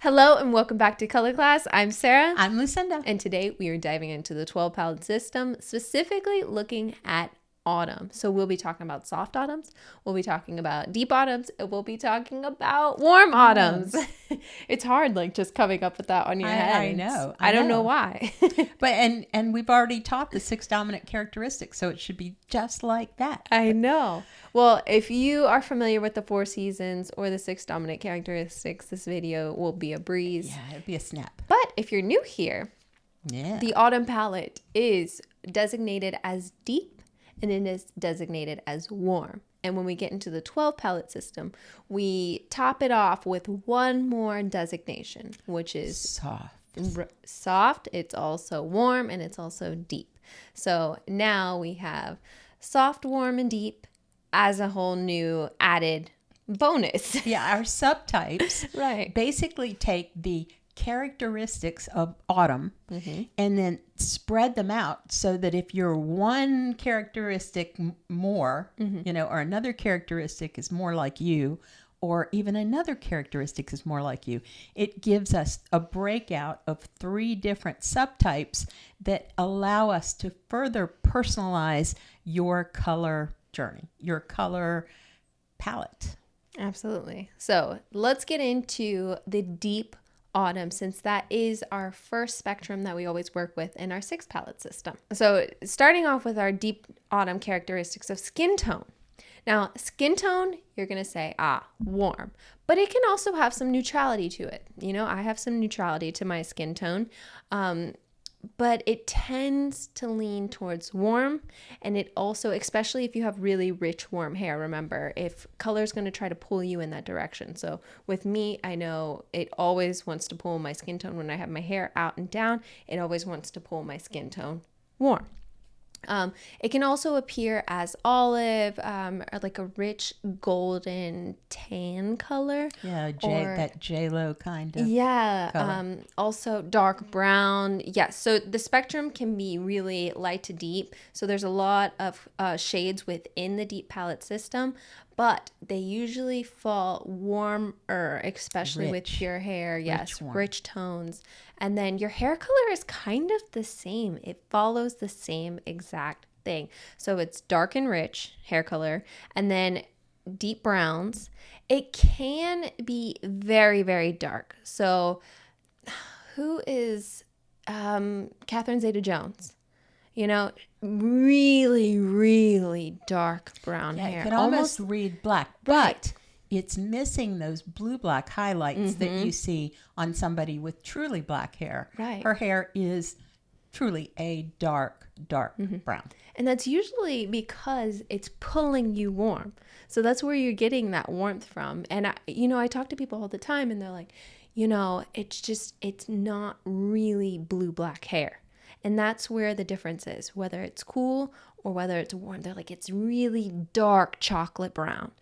Hello and welcome back to Color Class. I'm Sarah. I'm Lucinda. And today we are diving into the 12 palette system, specifically looking at autumn. So we'll be talking about soft autumns, we'll be talking about deep autumns, and we'll be talking about warm autumns. It's hard like just coming up with that on your head. I know. I don't know why. But and we've already taught the 6 dominant characteristics, so it should be just like that. I know. Well, if you are familiar with the 4 seasons or the 6 dominant characteristics, this video will be a breeze. Yeah, it'd be a snap. But if you're new here, Yeah. the autumn palette is designated as deep and it is designated as warm. And when we get into the 12 palette system, we top it off with one more designation, which is soft. Soft. It's also warm and it's also deep. So now we have soft, warm, and deep as a whole new added bonus. Yeah, our subtypes Right. basically take the characteristics of autumn and then spread them out so that if you're one characteristic more, or another characteristic is more like you, or even another characteristic is more like you, it gives us a breakout of 3 different subtypes that allow us to further personalize your color journey, your color palette. Absolutely. So let's get into the deep autumn, since that is our first spectrum that we always work with in our 6 palette system. So starting off with our deep autumn characteristics of skin tone. Now, skin tone, you're going to say, warm, but it can also have some neutrality to it. I have some neutrality to my skin tone, but it tends to lean towards warm. And it also, especially if you have really rich, warm hair, remember, if color is going to try to pull you in that direction. So with me, I know it always wants to pull my skin tone when I have my hair out and down. It always wants to pull my skin tone warm. It can also appear as olive, or like a rich golden tan color. Yeah, that J-Lo kind of. Yeah. color. Also dark brown. Yes. So the spectrum can be really light to deep. So there's a lot of shades within the deep palette system, but they usually fall warmer, especially with pure hair. Yes. Rich tones. And then your hair color is kind of the same. It follows the same exact thing. So it's dark and rich hair color, and then deep browns. It can be very, very dark. So who is Catherine Zeta-Jones? Really, really dark brown hair. You can almost read black, but it's missing those blue-black highlights that you see on somebody with truly black hair. Right. Her hair is truly a dark brown. And that's usually because it's pulling you warm. So that's where you're getting that warmth from. And I talk to people all the time and they're like, it's not really blue-black hair. And that's where the difference is, whether it's cool or whether it's warm. They're like, it's really dark chocolate brown.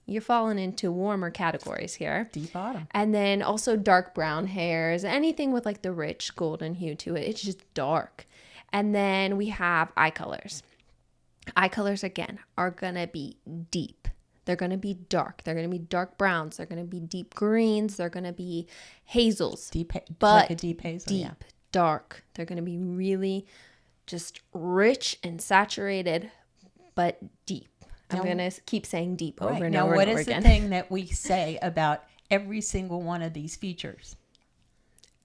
You're falling into warmer categories here. Deep autumn. And then also dark brown hairs, anything with like the rich golden hue to it. It's just dark. And then we have eye colors. Eye colors, again, are going to be deep. They're going to be dark. They're going to be dark browns. They're going to be deep greens. They're going to be hazels. But like a deep hazel. Deep, dark. They're going to be really just rich and saturated, but deep. I'm going to keep saying deep over and over and over again. Now, what is the thing that we say about every single one of these features?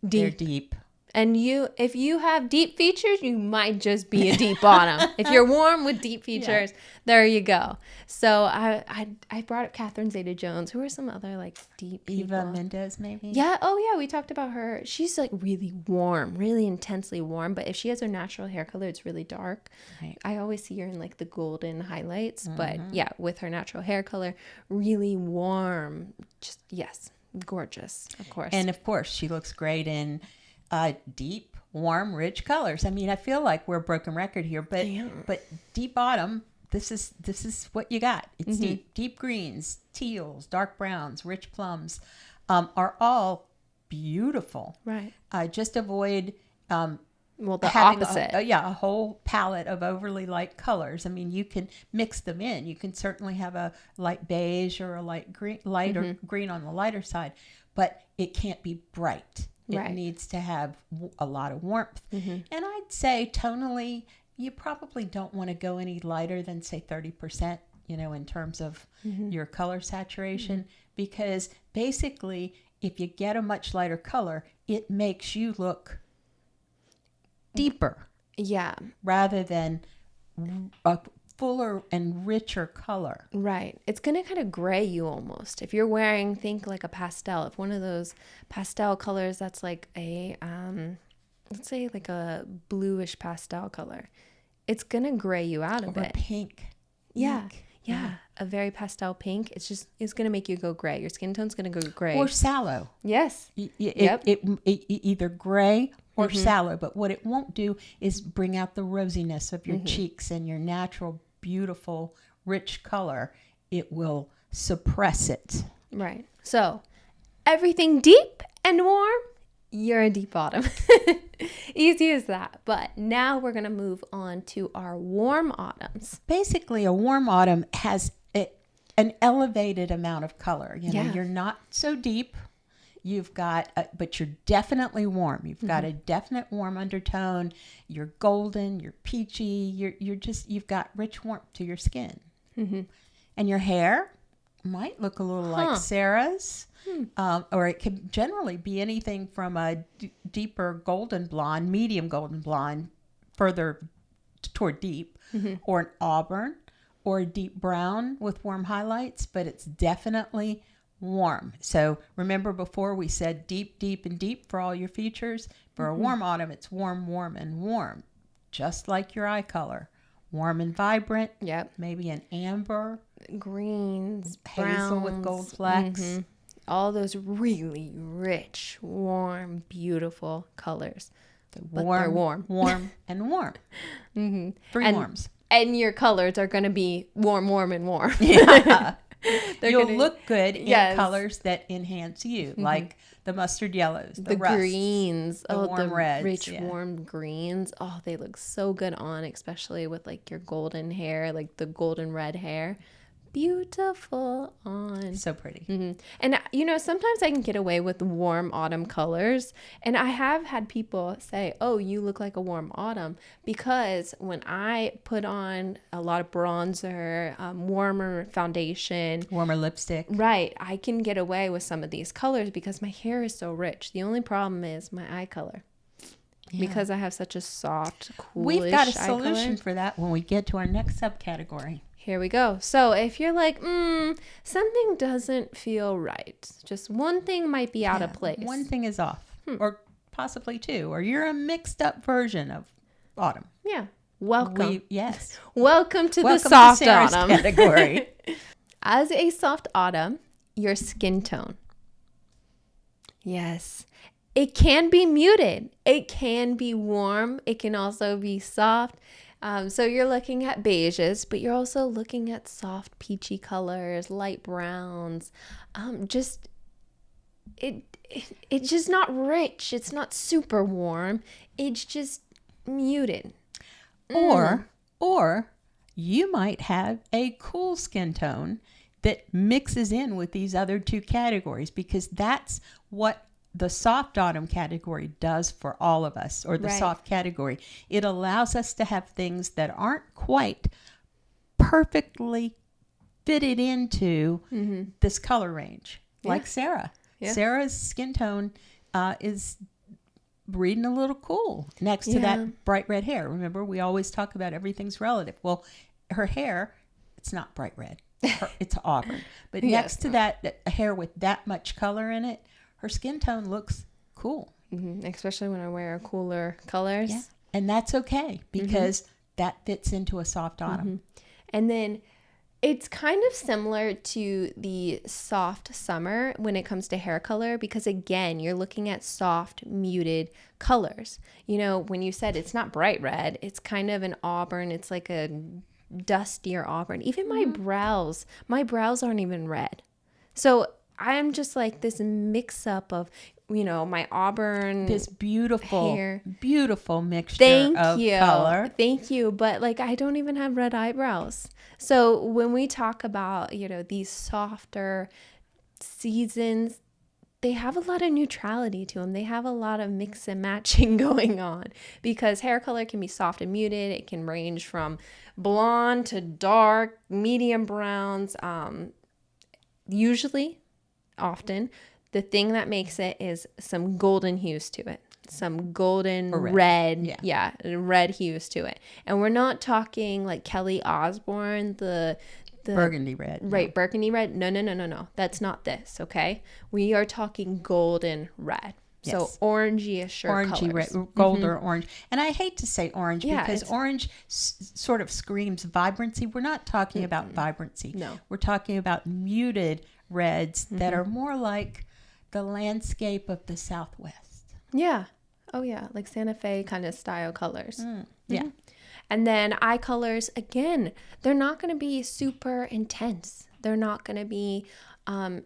Deep. They're deep. And if you have deep features, you might just be a deep autumn. If you're warm with deep features, there you go. So I brought up Catherine Zeta-Jones. Who are some other like deep people? Eva Mendes, maybe? Yeah. Oh, yeah. We talked about her. She's like really warm, really intensely warm. But if she has her natural hair color, it's really dark. Right. I always see her in like the golden highlights. But yeah, with her natural hair color, really warm. Just, yes, gorgeous, of course. And of course, she looks great in deep, warm, rich colors. I mean, I feel like we're a broken record here, but deep autumn, this is what you got. It's deep greens, teals, dark browns, rich plums, are all beautiful. Right. Just avoid Well, the opposite. A whole palette of overly light colors. I mean, you can mix them in. You can certainly have a light beige or a light green, or green on the lighter side. but it can't be bright. It Right. needs to have a lot of warmth. And I'd say tonally, you probably don't want to go any lighter than, say, 30%, in terms of your color saturation, because basically, if you get a much lighter color, it makes you look deeper. Yeah. Rather than a fuller and richer color. Right. It's going to kind of gray you almost. If you're wearing, think like a pastel, if one of those pastel colors that's like a, let's say like a bluish pastel color, it's going to gray you out a Or bit. pink. Yeah. Eek. Yeah. A very pastel pink. It's going to make you go gray. Your skin tone's going to go gray. Or sallow. Yes. It either gray or sallow. But what it won't do is bring out the rosiness of your cheeks and your natural, beautiful, rich color. It will suppress it. Right. So everything deep and warm, you're a deep autumn. Easy as that. But now we're going to move on to our warm autumns. Basically, a warm autumn has an elevated amount of color. You're not so deep. You've got, but you're definitely warm. You've got a definite warm undertone. You're golden. You're peachy. You've got rich warmth to your skin. And your hair might look a little like Sarah's, or it could generally be anything from a deeper golden blonde, medium golden blonde, further toward deep, or an auburn, or a deep brown with warm highlights. But it's definitely warm. So remember before we said deep, deep, and deep for all your features. For a warm autumn, it's warm, warm, and warm. Just like your eye color. Warm and vibrant. Yep. Maybe an amber. Greens, Hazel browns, with gold flecks. all those really rich, warm, beautiful colors. But they're warm. Warm, and warm. Three warms. And your colors are going to be warm, warm, and warm. Yeah. You'll gonna- look good in Yes. colors that enhance you, like the mustard yellows, the, The rusts, greens, the warm reds, rich, yeah. warm greens. Oh, they look so good on, especially with like your golden hair, like the golden red hair. Beautiful on. So pretty. And sometimes I can get away with warm autumn colors. And I have had people say, oh, you look like a warm autumn, because when I put on a lot of bronzer, warmer foundation, Warmer lipstick. right, I can get away with some of these colors because my hair is so rich. The only problem is my eye color. Because I have such a soft, coolish We've got a eye color. solution for that when we get to our next subcategory. Here we go. So if you're like, something doesn't feel right, just one thing might be out of place. One thing is off, or possibly two, or you're a mixed up version of autumn. Yeah. Welcome. Yes. Welcome to the Welcome soft to Sarah's autumn. category. As a soft autumn, your skin tone. Yes. It can be muted. It can be warm. It can also be soft. So you're looking at beiges, but you're also looking at soft peachy colors, light browns. It's just not rich. It's not super warm. It's just muted. Or you might have a cool skin tone that mixes in with these other two categories, because that's what the soft autumn category does for all of us, or the Right. soft category. It allows us to have things that aren't quite perfectly fitted into this color range, like Sarah. Yeah. Sarah's skin tone is reading a little cool next to that bright red hair. Remember, we always talk about everything's relative. Well, her hair, it's not bright red. It's auburn. But next to that hair with that much color in it, her skin tone looks cool. Especially when I wear cooler colors. Yeah. And that's okay, because that fits into a soft autumn. And then it's kind of similar to the soft summer when it comes to hair color, because again, you're looking at soft, muted colors. When you said it's not bright red, it's kind of an auburn. It's like a dustier auburn. Even my brows aren't even red. So I'm just like this mix up of, my auburn. This beautiful, hair. beautiful mixture of color. Thank you. But I don't even have red eyebrows. So when we talk about, these softer seasons, they have a lot of neutrality to them. They have a lot of mix and matching going on, because hair color can be soft and muted. It can range from blonde to dark, medium browns. Usually, often, the thing that makes it is some golden hues to it. Some golden red. Yeah, red hues to it. And we're not talking like Kelly Osbourne, the burgundy red. Right, no. Burgundy red. No. That's not this, okay? We are talking golden red. Yes. So orangey-ish orangey colors. Red, gold or orange. And I hate to say orange because orange sort of screams vibrancy. We're not talking about vibrancy. No. We're talking about muted reds that are more like the landscape of the Southwest. Yeah. Oh, yeah. Like Santa Fe kind of style colors. Yeah. And then eye colors, again, they're not going to be super intense. They're not going to be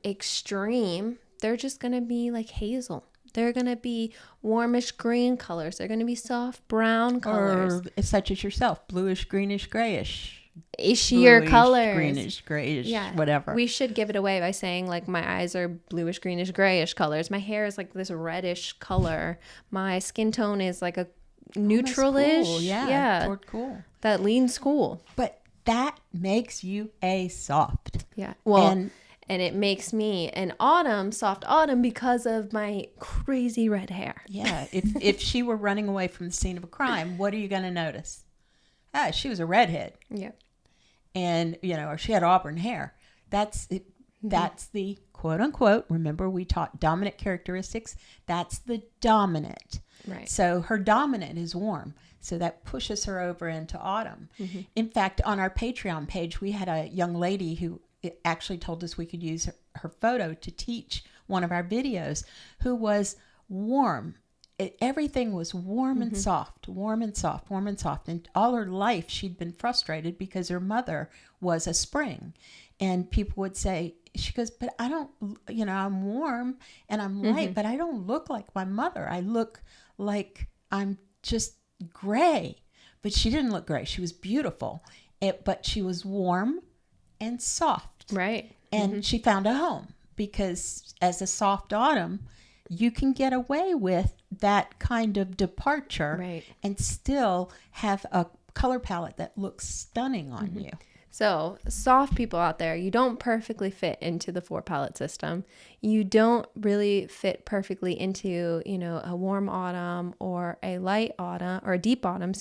extreme. They're just going to be like hazel. They're going to be warmish green colors. They're going to be soft brown colors. Or such as yourself, bluish, greenish, grayish. Ishier colors. Greenish, grayish, whatever. We should give it away by saying like my eyes are bluish, greenish, grayish colors. My hair is like this reddish color. My skin tone is like a neutral-ish. Cool. Yeah. Cool. That leans cool. But that makes you a soft. Yeah. Well, and it makes me an soft autumn because of my crazy red hair. Yeah. If she were running away from the scene of a crime, what are you going to notice? She was a redhead. Yeah. And, or she had auburn hair. That's it. That's the quote unquote, remember we taught dominant characteristics. That's the dominant. Right. So her dominant is warm. So that pushes her over into autumn. In fact, on our Patreon page, we had a young lady who actually told us we could use her photo to teach one of our videos, who was warm. Everything was warm and soft, warm and soft, warm and soft. And all her life, she'd been frustrated because her mother was a spring. And people would say, she goes, but I don't, I'm warm and I'm light, but I don't look like my mother. I look like I'm just gray. But she didn't look gray. She was beautiful. But she was warm and soft. Right. And she found a home because as a soft autumn, you can get away with that kind of departure and still have a color palette that looks stunning on you. So soft people out there, you don't perfectly fit into the 4-palette system. You don't really fit perfectly into, a warm autumn or a light autumn or a deep autumn,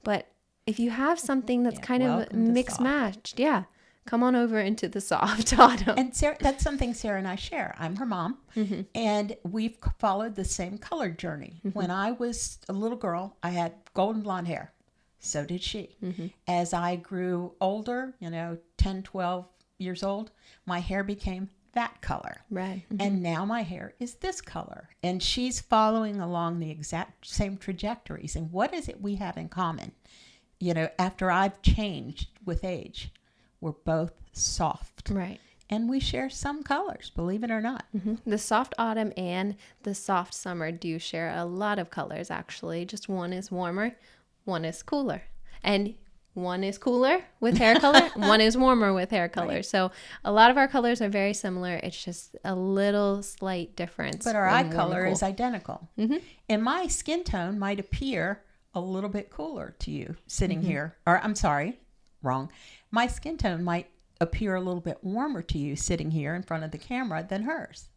But if you have something that's kind of mixed matched, come on over into the soft autumn. And Sarah, that's something Sarah and I share. I'm her mom, and we've followed the same color journey. When I was a little girl, I had golden blonde hair. So did she. As I grew older, 10, 12 years old, my hair became that color. Right. And now my hair is this color. And she's following along the exact same trajectories. And what is it we have in common? After I've changed with age, we're both soft. Right. And we share some colors, believe it or not. The soft autumn and the soft summer do share a lot of colors, actually. Just one is warmer, one is cooler. And one is cooler with hair color, one is warmer with hair color. Right. So a lot of our colors are very similar. It's just a little slight difference. But our eye color is identical. And my skin tone might appear a little bit cooler to you sitting here. Or I'm sorry, wrong. My skin tone might appear a little bit warmer to you sitting here in front of the camera than hers.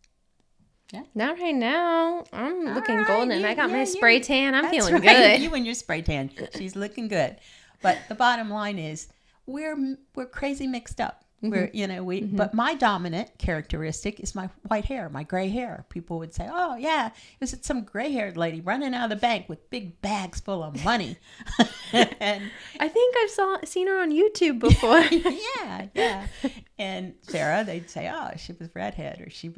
Yeah. Not right now. I'm looking golden. I got my spray tan. I'm feeling right. good. You and your spray tan. She's looking good. But the bottom line is we're crazy mixed up. But my dominant characteristic is my white hair, my gray hair. People would say, "Oh yeah, is it some gray-haired lady running out of the bank with big bags full of money?" And I think I've seen her on YouTube before. yeah. And Sarah, they'd say, "Oh, she was redhead, or she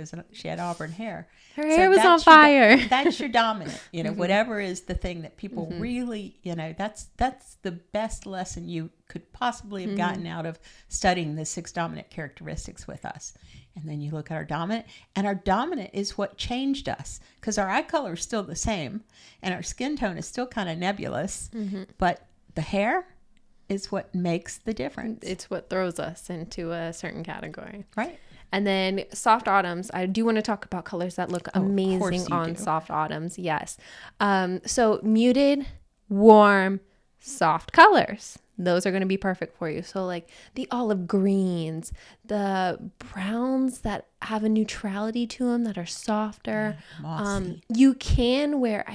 had auburn hair. Her hair was on fire." That's your dominant. Whatever is the thing that people really, that's the best lesson you could possibly have gotten out of studying the 6 dominant characteristics with us. And then you look at our dominant, and our dominant is what changed us, because our eye color is still the same and our skin tone is still kind of nebulous, but the hair is what makes the difference. It's what throws us into a certain category. Right. And then soft autumns, I do want to talk about colors that look amazing on soft autumns. Yes. So muted, warm, soft colors. Those are going to be perfect for you. So like the olive greens, the browns that have a neutrality to them that are softer. Mossy. You can wear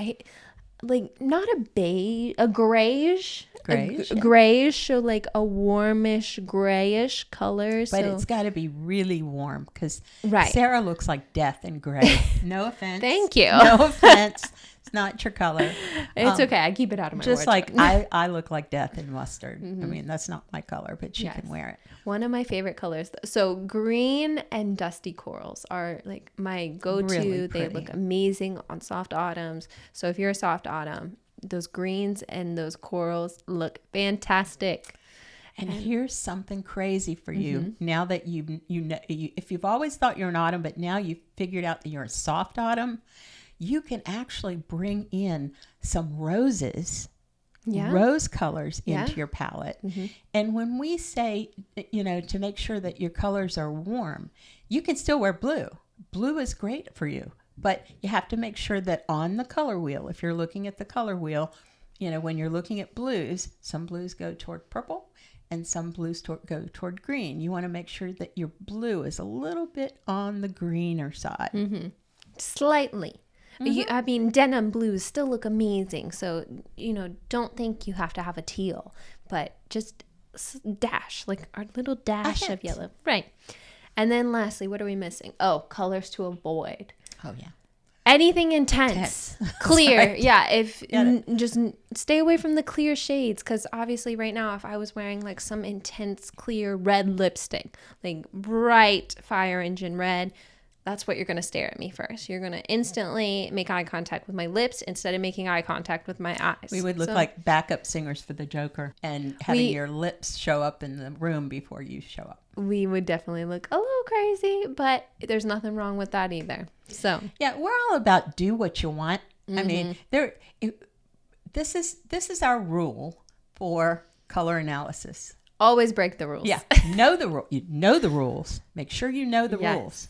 not a beige, a grayish. Grayish, so like a warmish grayish color. But it's got to be really warm because Right. Sara looks like death in gray. No offense. Thank you. No offense. It's not your color. It's okay. I keep it out of my Just wardrobe. like I look like death in mustard. I mean, that's not my color, but she can wear it. One of my favorite colors. So green and dusty corals are like my go-to. Really they pretty. look amazing on soft autumns. So if you're a soft autumn, those greens and those corals look fantastic. And here's something crazy for you. Now that you know, if you've always thought you're an autumn, but now you've figured out that you're a soft autumn, you can actually bring in some roses, rose colors into your palette. And when we say, to make sure that your colors are warm, you can still wear blue. Blue is great for you, but you have to make sure that on the color wheel, if you're looking at the color wheel, when you're looking at blues, some blues go toward purple and some blues go toward green. You want to make sure that your blue is a little bit on the greener side. Slightly. I mean, denim blues still look amazing. So, don't think you have to have a teal, but just dash, like our little dash of yellow. Right. And then lastly, what are we missing? Oh, colors to avoid. Oh, yeah. Anything intense, clear. Yeah. Just stay away from the clear shades. Cause obviously right now, if I was wearing like some intense clear red lipstick, like bright fire engine red, that's what you're going to stare at me first. You're going to instantly make eye contact with my lips instead of making eye contact with my eyes. We would look like backup singers for the Joker and having your lips show up in the room before you show up. We would definitely look a little crazy, but there's nothing wrong with that either. So yeah, we're all about do what you want. I mean, this is our rule for color analysis. Always break the rules. Yeah, know the rules. Make sure you know the rules.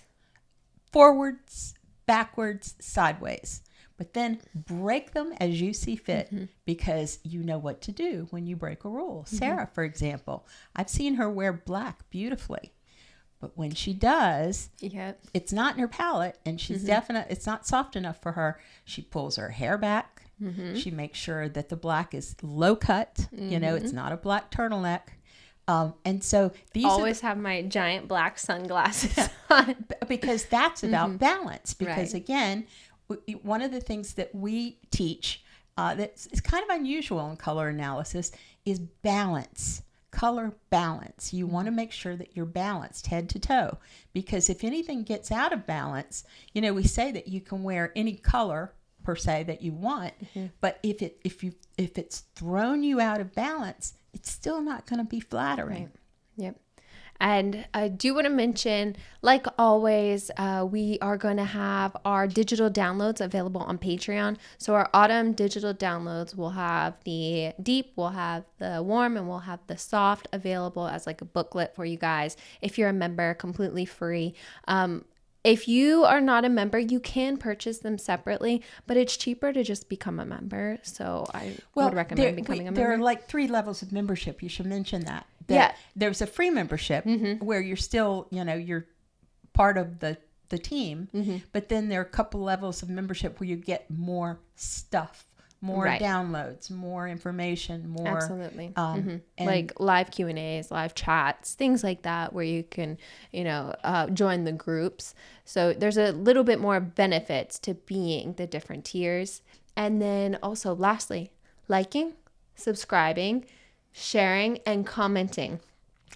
Forwards, backwards, sideways. But then break them as you see fit because you know what to do when you break a rule. Sara, for example, I've seen her wear black beautifully. But when she does, it's not in her palette and she's it's not soft enough for her. She pulls her hair back. She makes sure that the black is low cut. It's not a black turtleneck. And so these always have my giant black sunglasses on because that's about balance. Because again, one of the things that we teach that is kind of unusual in color analysis is balance, color balance. You want to make sure that you're balanced head to toe, because if anything gets out of balance, we say that you can wear any color per se that you want, but if it's thrown you out of balance, it's still not going to be flattering. Right. Yep. And I do want to mention, like always, we are going to have our digital downloads available on Patreon. So our autumn digital downloads will have the deep, we'll have the warm, and we'll have the soft available as like a booklet for you guys. If you're a member, completely free. If you are not a member, you can purchase them separately, but it's cheaper to just become a member. So I would recommend becoming a member. There are like 3 levels of membership. You should mention that. There's a free membership where you're still, you're part of the team, but then there are a couple levels of membership where you get more stuff. More downloads, more information, more absolutely, like live Q&As, live chats, things like that, where you can, join the groups. So there's a little bit more benefits to being the different tiers. And then also, lastly, liking, subscribing, sharing, and commenting.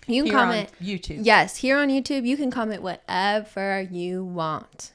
You can comment on YouTube. Yes, here on YouTube, you can comment whatever you want.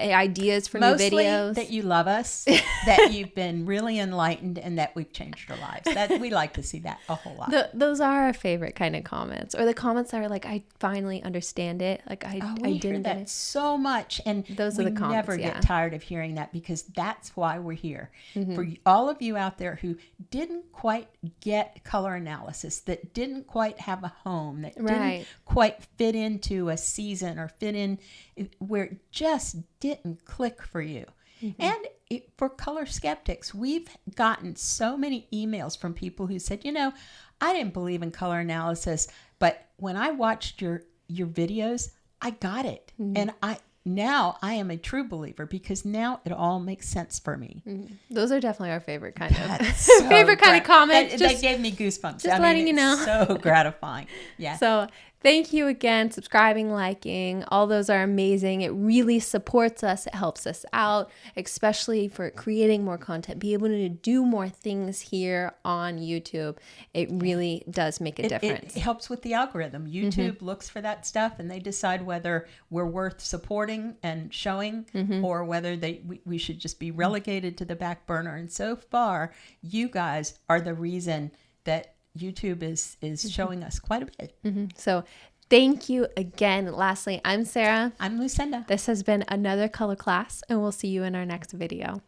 ideas for Mostly new videos. that you love us, that you've been really enlightened, and that we've changed our lives. That we like to see that a whole lot. Those are our favorite kind of comments, or the comments that are like, I finally understand it. Like I We didn't hear get that it. so much, and Those are we the comments, never yeah. get tired of hearing that, because that's why we're here. For all of you out there who didn't quite get color analysis, that didn't quite have a home, that didn't quite fit into a season or fit in where it just didn't click for you. And for color skeptics, we've gotten so many emails from people who said, I didn't believe in color analysis, but when I watched your videos, I got it. And now I am a true believer, because now it all makes sense for me. Those are definitely our favorite kind of So favorite kind of comments. That gave me goosebumps. Just letting you know. So gratifying. Yeah. So thank you again, subscribing, liking, all those are amazing. It really supports us. It helps us out, especially for creating more content, be able to do more things here on YouTube. It really does make a difference. It helps with the algorithm. YouTube looks for that stuff, and they decide whether we're worth supporting and showing, or whether we should just be relegated to the back burner. And so far, you guys are the reason that YouTube is showing us quite a bit. So thank you again. Lastly, I'm Sarah. I'm Lucinda. This has been another color class, and we'll see you in our next video.